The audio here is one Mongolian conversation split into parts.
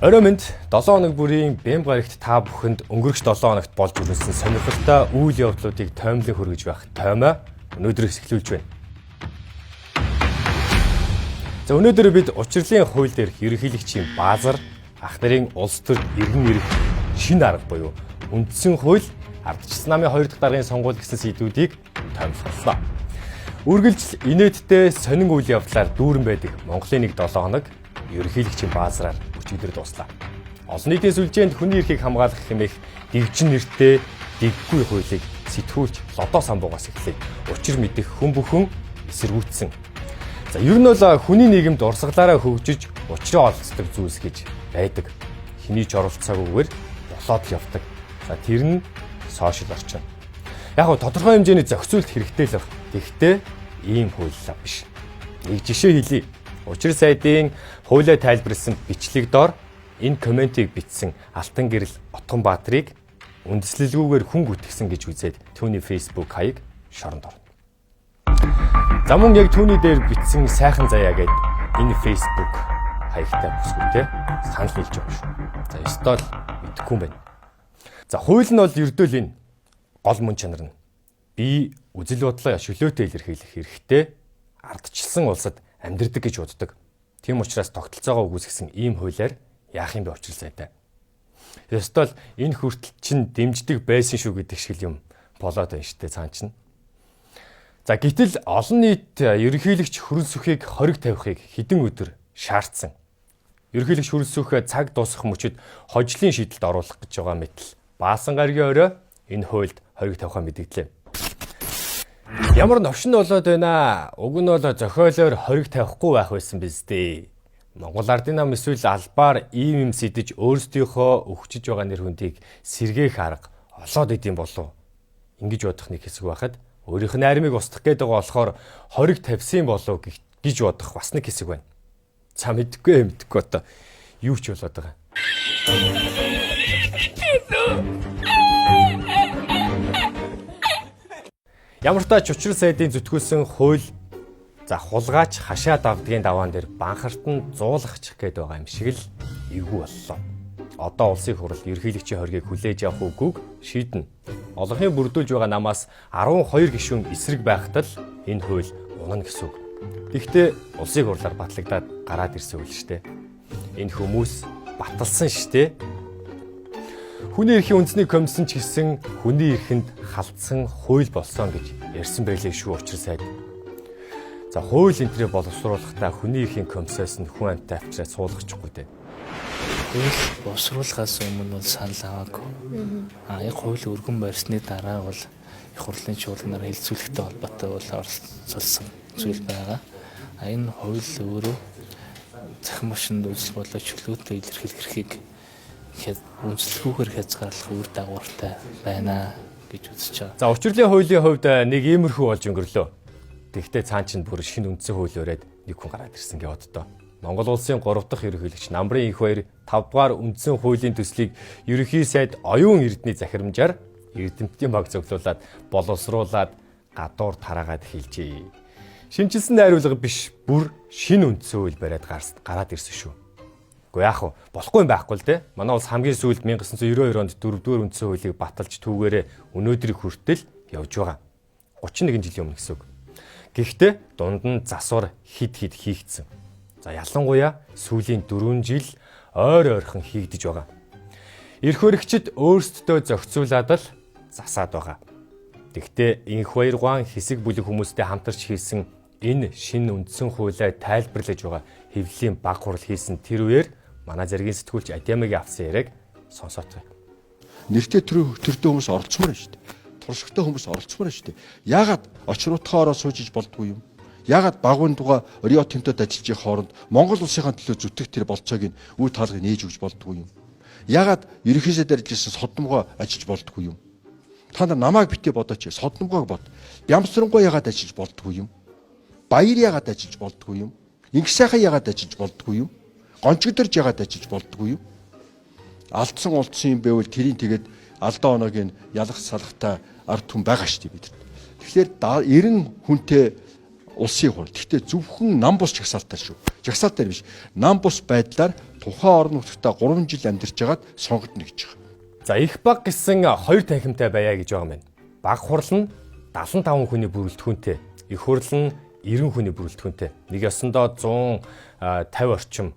Орой минь 7 хоног бүрийн Бэмб гарагт та бүхэнд өнгөрөх 7 хоногт болж үргэлжлсэн сонирхолтой үйл явдлуудыг тоомлон хүргэж байх тоймоо өнөөдөр эхлүүлж байна. За өнөөдөр бид учрлын хууль дээрх ерөнхийлөгчийн баазар, ах нарын улс төр иргэн ирэх шинэ арга буюу үндсэн хууль, ардчилсан намын 2 дахь даргын сонгуул гэсэн сэдвүүдийг томилсон. Үргэлжил инээдтэй сонин үйл явдлаар дүүрэн байдаг Монголын 7 хоног ерөнхийлөгчийн баазараар өчигдөр дуслаа. Олон нийтийн сүлжээнд хүний эрхийг хамгаалах хэмээх дэгжин нэртэй дэггүй хуулийг сэтгүүлч лодоо самбуугаас эхлээд учир мэдэх хүн бүхэн эсэргүүцсэн. За ер нь бол хүний нийгэмд урсгалаараа хөгжиж учраа олцдог зүйлс гэж байдаг. Хэний ч оролцоогүйгээр болоод л явдаг. За тэр нь сошиал орчин. Яг нь тодорхой хэмжээний зохицуулт хэрэгтэй л баг. Гэхдээ ийм хууль биш. Нэг жишээ хэлье. Учир сайдын хуулиа тайлбарласан бичлэг доор энэ комментиг бичсэн Алтан гэрэл Отгонбаатрыг үндэслэлгүйгээр хүн гүтгсэн гэж үзээд түүний Facebook хаяг шоронд орно. За мөн яг түүний дээр бичсэн сайхан заяа гээд энэ Facebook хаягтай бүсгүйтэй санал нийлж байгаа шүү. За ёстой л мэдэхгүй юм байна. За хууль нь бол ердөө л энэ гол мөн чанар нь би үзэл бодлоо чөлөөтэй илэрхийлэх хэрэгтэй ардчилсан улсад амьдрдаг гэж боддог. Тийм учраас тогтолцоогоо үүсгэсэн ийм хуулиар яах юм бэ учрал сайтай. Ёстой л энэ хүртэл чинь дэмждэг байсан шүү гэдэг шиг юм болоод байна штэ цаан чинь. За гэтэл олон нийт ерөнхийлөгч хөрөн сүхийг хориг тавихыг хэдэн өдөр шаардсан. Ерөнхийлөгч хөрөн сүхээ цаг дуусах мөчид хожлын шийдэлд оруулах гэж байгаа мэтэл баасан гаргийн орой энэ хуульд хориг тавихаа мэдгдлээ. Ямар новшин болоод байна. Уг нь бол зохиолоор хориг тавихгүй байх байсан биз дээ. Монгол Ардын нам эсвэл албаар ийм сэдэж өөрсдийнхөө өгчөж байгаа нэр хүндийг сэргээх арга олоод идэм болов. Ингэж бодох нэг хэсэг байхад өөрийнх нь армийг устгах гээд байгаа болохоор хориг тавьсан болов гэж бодох бас нэг хэсэг байна. За мэдгүй одоо юу ч болоод байгаа. Ямар ч тач учрал сайдын зүтгүүлсэн хууль за хулгайч хашаа давдгийн даваан дээр банхарт нь зуулгачих гээд байгаа юм шиг л эвгүй боллоо. Одоо улсын хурал ерөнхийлөгчийн хоргийг хүлээж авах үгүйг шийднэ. Олонхын бүрдүүлж байгаа намаас 12 гишүүн эсрэг байхад л энэ хууль унана гэсэн үг. Гэхдээ улсын хурлаар батлагдаад гараад ирсэн үйл шүү дээ. Энэ хүмүүс баталсан шүү дээ. Хүний эрхийн үндэсний комиссн ч гэсэн хүний эрхэнд халтсан хууль болсон гэж ярьсан байлээ шүү учрал сайд. За хууль энтрээ боловсруулахдаа хүний эрхийн комиссоос нь хүн амьтаа авчираад суулгачихгүй дээ. Хууль боловсруулахаас өмнө бол санал аваагүй. Яг хууль өргөн барьсны дараа бол их хурлын чуулганаар хэлцүүлэхтэй холбоотой бол оролцуулсан зүйл байгаа. Энэ хууль өөрөө захин машинд үзэл болоо чөлөөтэй илэрхийлэх эрхийг үндэслэлгүйгээр хязгаарлах үр дагавартай байна гэж үзэж байгаа. За учрлын хуулийн хувьд нэг иймэрхүү болж өнгөрлөө. Тэгвэл цаан чинь бүр шинэ үндсэн хууль өрөөд нэг хүн гараад ирсэн гэж боддоо. Монгол улсын 3 дахь ерөнхийлөгч Намрын их баяр 5 дугаар үндсэн хуулийн төслийг ерөнхий сайд оюун эрдэнэ захирамжаар эрдэмтдийн баг зөвлүүлээд боловсруулад гадуур тараагаад хэлжээ. Шинжилсэн найруулга биш бүр шинэ үндсэн хууль бариад гараад ирсэн шүү. Яах вэ? Болохгүй юм байхгүй л дээ. Манай улс хамгийн сүүлд 1992 онд 4-р үндсэн хуулийг баталж түүгээрээ өнөөдрийг хүртэл явж байгаа. 31 жилийн өмнө гэсэн үг. Гэхдээ дунд нь засвар хид хийгдсэн. За ялангуяа сүүлийн 4 жил ойр ойрхон хийгдэж байгаа. Эрх хөрөгчд өөрсдөө зохицуулаад л засаад байгаа. Тэгвэл инх баяргаан хэсэг бүлэг хүмүүстэй хамтарч хийсэн энэ шинэ үндсэн хуулиа тайлбарлаж байгаа хэвлэлийн баг хурал хийсэн тэр үеэр манай зэргийн сэтгүүлч Адямагийн авсан яриаг сонсоцгоо. Нэртэй төртөө хүмүүс оролцмоор байна шүү дээ. Туршигтай хүмүүс оролцмоор байна шүү дээ. Яагаад очруудхаараа суужиж болдгүй юм? Яагаад багуун дугаа Рио Тинтод ажиллаж хооронд Монгол улсынхаа төлөө зүтгэх тэр болцоог нь үе таалгыг нээж өгч болдгүй юм? Яагаад ерөнхий сайдаар ажилласан Содномгоо ажиллаж болдгүй юм? Та нар намайг битээ бодооч. Содномгоог бод. Бямсрангоо яагаад ажиллаж болдгүй юм? Баяр яагаад ажиллаж болдгүй юм? Инх сайхан яагаад ажиллаж болдгүй юм? Гончигдэрж яагаад ажиллаж болдгүй юм? Алдсан улдсан юм байвал тэрийг тэгээд алдаа оноогийн ялах салахтай ард түмэн байгаа шүү дээ бид. Тэгэхээр 90 хүнтэй улсын хурал. Гэхдээ зөвхөн нам бус жагсаалтаа шүү. Жагсаалтаа биш. Нам бус байдлаар тухайн орон нутгтаа 3 жил амьдарч байгаад сонгогдно гэж байгаа. За их баг гэсэн хоёр танхимтай байя гэж байгаа юм. Баг хурал нь 75 хүний бүрэлдэхүүнтэй, их хурал нь 90 хүний бүрэлдэхүүнтэй. Нэг ёсондоо 150 орчим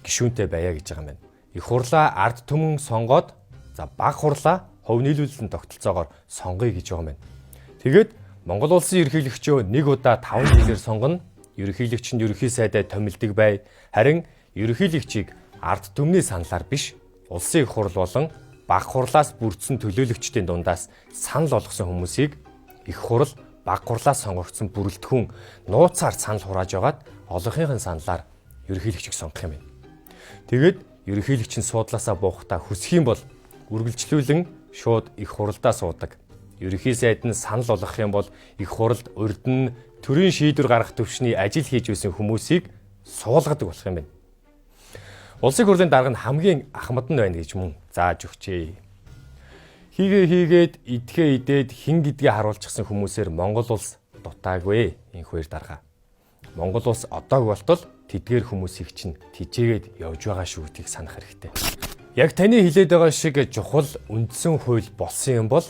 гишүүнтэй байя гэж байгаа юм. Их хурлаа ард түмэн сонгоод за баг хурлаа хувь нийлүүлэлтийн тогтолцоогоор сонгоё гэж байгаа юм. Тэгээд Монгол улсын ерөнхийлөгчөө нэг удаа 5 жилээр сонгоно. Ерөнхийлөгч нь ерөнхий сайдад томилдог бай. Харин ерөнхийлөгчийг ард түмний саналаар биш, улсын их хурал болон баг хурлаас бүрдсэн төлөөлөгчдийн дундаас санал болгосон хүмүүсийг их хурал баг хурлаас сонгогдсон бүрэлдэхүүн нууцаар санал хурааж байгаад олонхын саналаар ерөнхийлөгчийг сонгох юм. Тэгээд ерөнхийлөгч нь суудлаасаа буухдаа хүсэх юм бол үргэлжлүүлэн шууд их хуралдаа суудаг. Ерөнхий сайд нь санал болгох юм бол их хуралд урд нь төрийн шийдвэр гаргах төвчний ажил хийж байсан хүмүүсийг суулгадаг болох юм байна. Улсын хурлын дарга нь хамгийн ахмад нь байна гэж мөн зааж өгчээ. Хийгээд идэхээ идээд хин гэдгээ харуулчихсан хүмүүсээр Монгол улс дутаагүй энэ хоёр дарга. Монгол улс одоог болтол тэдгээр хүмүүсийг чинь тижээгээд явж байгаа шүү гэдгийг санах хэрэгтэй. Яг таны хэлээд байгаа шиг чухал үндсэн хууль болсон юм бол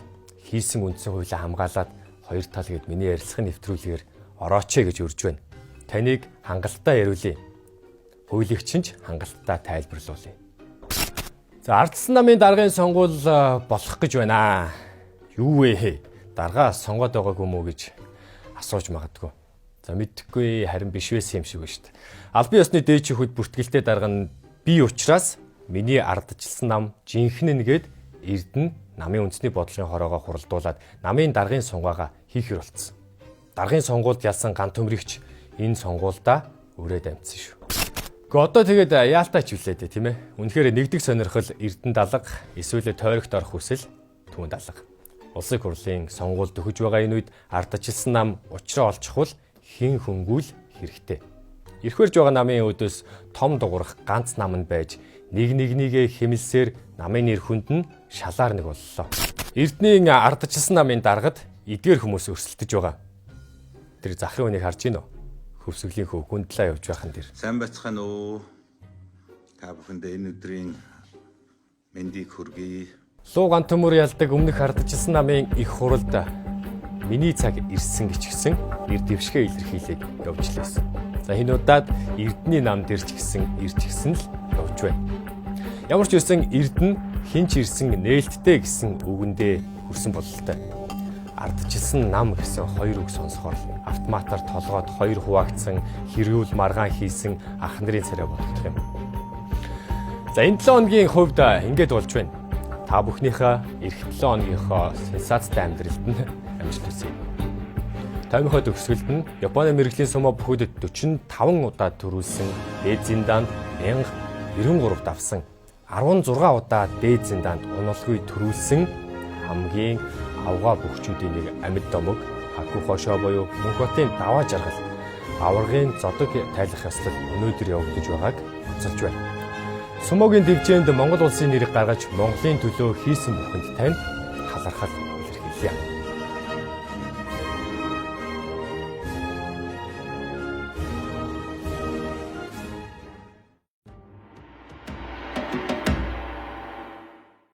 хийсэн үндсэн хуулиа хамгаалаад хоёр тал гээд миний ярилцлагын нэвтрүүлгээр орооч гэж урьж байна. Таныг хангалттай яриулъя. Хуулийн чинь хангалттай тайлбарлуулъя. За ардсан намын даргын сонгуул болох гэж байна. Юу вэ? Дарга сонгоод байгаагүй мүү гэж асууж магадгүй. За мэдхгүй харин биш байсан юм шиг байна шүү дээ. Албан ёсны дээдчийн хөд бүртгэлтэй дарга нь би учраас миний ардчилсан нам жинхэнэ нэгээд Эрдэнэ намын үндэсний бодлогын хороогоо хуралдуулаад намын даргын сунгаагаа хийхэр болцсон. Даргын сонгуульд ялсан ган төмрөгч энэ сонгуульдаа өрөөд амжсан шүү. Гэхдээ одоо тэгээд яалтаач хүлээдэ тийм ээ. Үнэхээр нэгдэг сонирхол Эрдэнэ далга эсвэл тойрогт орох хүсэл түүнд алга. Улсын хурлын сонгуульд төхөж байгаа энэ үед ардчилсан нам учраа олчихвол хэн хөнгүүл хэрэгтэй. Ирхвэрж байгаа намын өдөөс том дугуурх ганц нам нь байж нэгээ хэмэлсээр намын нэр хүнд нь шалаар нэг боллоо. Эрдэнийн ардчилсан намын даргад эдгээр хүмүүс өрсөлдөж байгаа. Тэр захрын үнийг харж гинөө. Хөвсгөлийн хөв хүндлээ явж байхан дэр. Сайн бацхан уу. Та бүхэндээ энэ өдрийн мэндийг хүргэе. Луу ган төмөр ялдаг өмнөх ардчилсан намын их хуралд миний цаг ирсэн гिचгсэн эр дэвшгээ илэрхийлээд явж лээсэн. За энэ удаад Эрдэнийн нам дээр ч гэсэн ирж гисэн л явж байна. Ямар ч үсэн Эрдэнэ хинч ирсэн нээлттэй гэсэн үгэндээ хүрсэн бололтой. Ардчилсан нам гэсэн хоёр үг сонсохоор автоматар толгойд хоёр хуваагдсан хэрүүл маргаан хийсэн ах нарын царай бодогдох юм. За энэ 7 хоногийн хувьд ингэж болж байна. Та бүхнийхээ эх 7 хоногийнхоо сенсацтай амьдралд нь амжилт хүсье. Таймхой төгсгөлд нь Японы мэрэгжлийн сумаа бүхэд 45 удаа төрүүлсэн дээд зиндаанд 1093 давсан 16 удаа дээд зиндаанд уналгүй төрүүлсэн хамгийн авгаа бөхчүүдийн нэг амьд домог Хаку хошоо буюу Мөнхбатын даваа жаргал аваргын зодог тайлах ёслол өнөөдөр явагдаж байгааг онцолж байна. Сумогийн дэвжээнд Монгол улсын нэрийг гаргаж Монголын төлөө хийсэн бүхэнд танд талархал илэрхийлье.